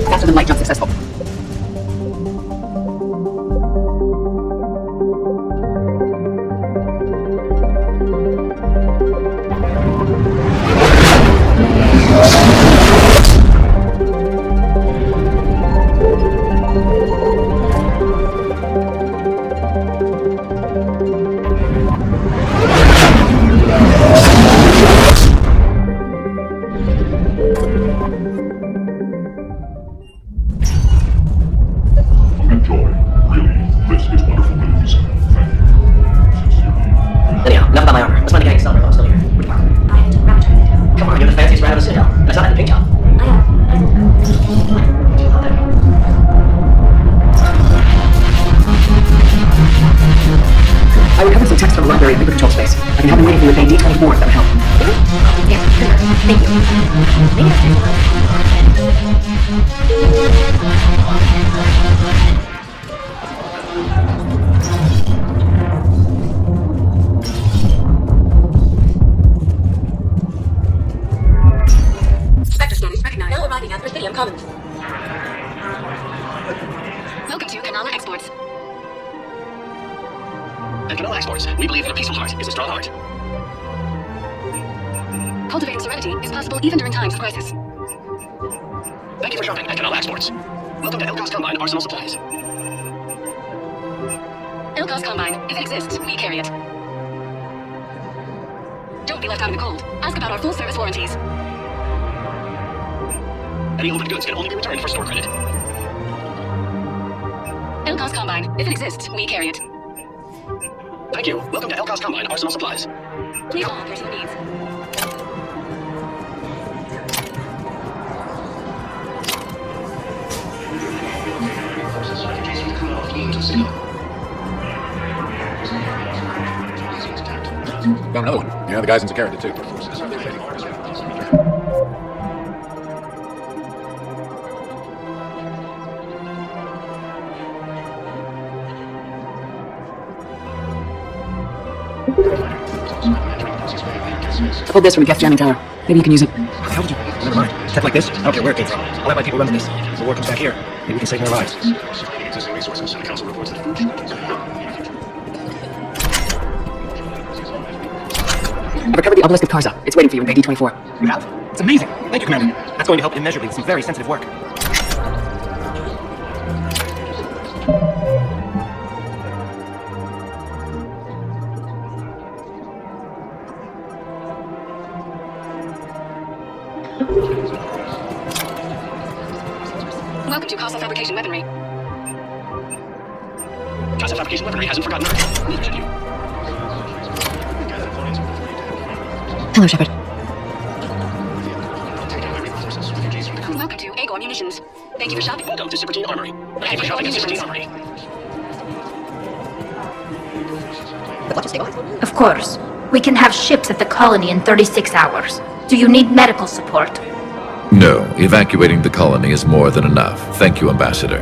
Faster than light jump successful. Cultivating serenity is possible even during times of crisis. Thank you for shopping at Canal Exports. Welcome to Elcos Combine Arsenal Supplies. Elcos Combine. If it exists, we carry it. Don't be left out in the cold. Ask about our full-service warranties. Any open goods can only be returned for store credit. Elcos Combine. If it exists, we carry it. Thank you. Welcome to Elcos Combine Arsenal Supplies. Please call personal needs. Got another one. Yeah, the guy's in Shepard too. I pulled this from a guest jamming tower. Maybe you can use it. How would you? Never mind. Tech like this? I don't care where it came from. I'll let my people run with this. If the war comes back here, maybe we can save more lives. Existing resources. The council reports that food I've recovered the obelisk of Karza. It's waiting for you in Bay D24. You have? It's amazing. Thank you, Commander. That's going to help immeasurably with some very sensitive work. Welcome to Casa Fabrication Weaponry. Casa Fabrication Weaponry hasn't forgotten Earth. Neither should you. Hello, Shepard. Welcome to Agor Munitions. Thank you for shopping. Welcome to Supergene Armory. Thank you for shopping at Supergene Armory. The plot is stabilized? Of course. We can have ships at the colony in 36 hours. Do you need medical support? No, evacuating the colony is more than enough. Thank you, Ambassador.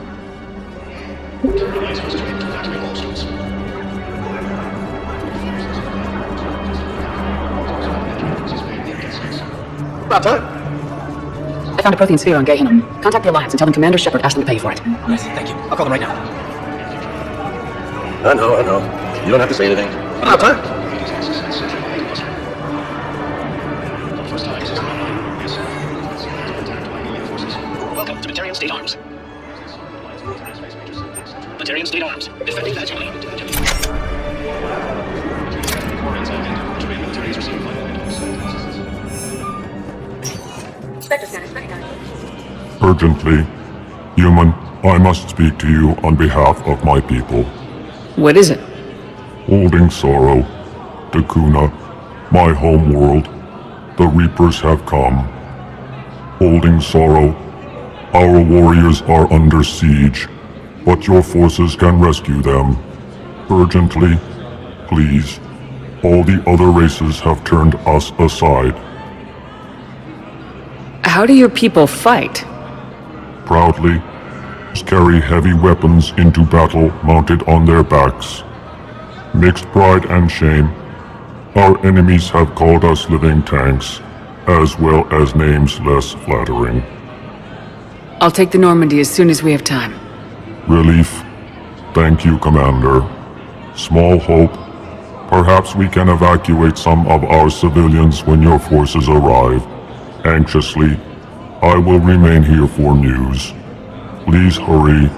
Liaras are able to evacuate all students. About time. I found a protein sphere on Gehenna. Contact the Alliance and tell them Commander Shepard asked them to pay you for it. Yes, thank you. I'll call them right now. I know. You don't have to say anything. About time. Welcome to Batarian State Arms. Batarian State Arms, defending that unit. Spectre status recognized. Urgently. Human, I must speak to you on behalf of my people. What is it? Holding sorrow. Dakuna, my home world. The Reapers have come. Holding sorrow. Our warriors are under siege, but your forces can rescue them. Urgently, please. All the other races have turned us aside. How do your people fight? Proudly, carry heavy weapons into battle mounted on their backs. Mixed pride and shame, our enemies have called us living tanks, as well as names less flattering. I'll take the Normandy as soon as we have time. Relief. Thank you, Commander. Small hope. Perhaps we can evacuate some of our civilians when your forces arrive. Anxiously, I will remain here for news. Please hurry.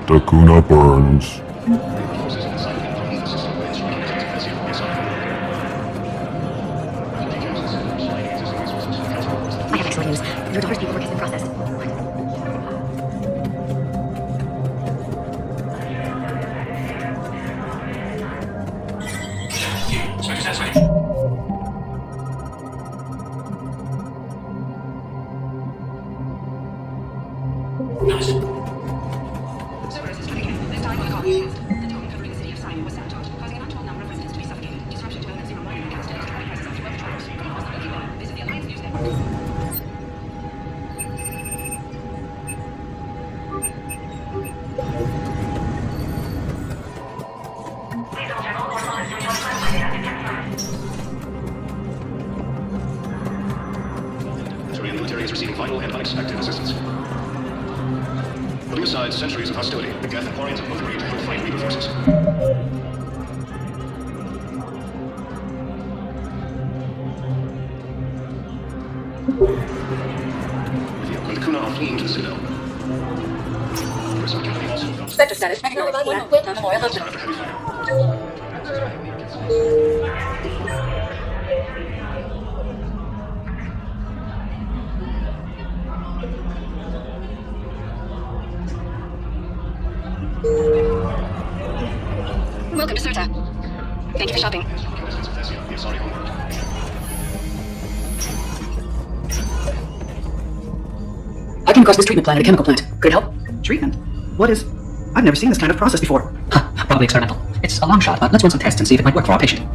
Dakuna burns. I have excellent news. Your daughter's paperwork has been processed. Batarian military is receiving vital and unexpected assistance. Putting aside centuries of hostility, the Gathaporians have both agreed to help fight Reaper forces. When the Kuna are fleeing to the Citadel. Spectre status recognized. Memorial open. After heavy fire. Welcome to Serta. Thank you for shopping. I came across this treatment plant at a chemical plant. Could it help? Treatment? What is... I've never seen this kind of process before. Huh, probably experimental. It's a long shot, but let's run some tests and see if it might work for our patient.